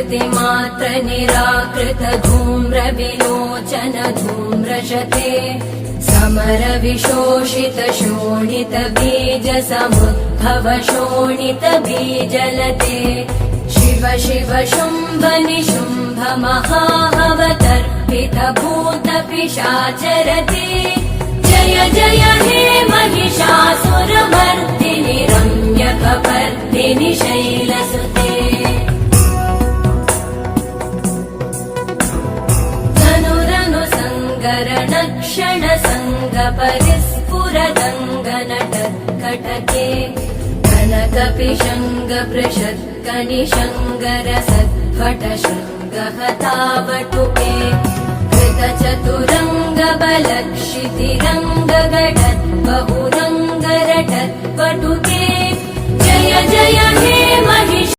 कृतिमात्र निराकृत धूम्र विलोचन धूम्रशते समर विशोषित शोणित बीज समुद्भव शोणित बीजलते शिव शिव शुम्भ निशुम्भ महावतर्पित भूत पिशाचरते जय जय हे महिषासुरमर्दिनि रम्यकपर्दिनि शैलसुते धनुरनु सङ्गरणक्षण सङ्ग परिस्फुरदङ्गनटत्कटके कनकपिशङ्ग पृषत्कनिशङ्गरसत्फट शृङ्गहतावटुके कृतचतुरङ्ग बलक्षितिरङ्गगटत् बहुरङ्गरटत्पटुके जय जय हे महिष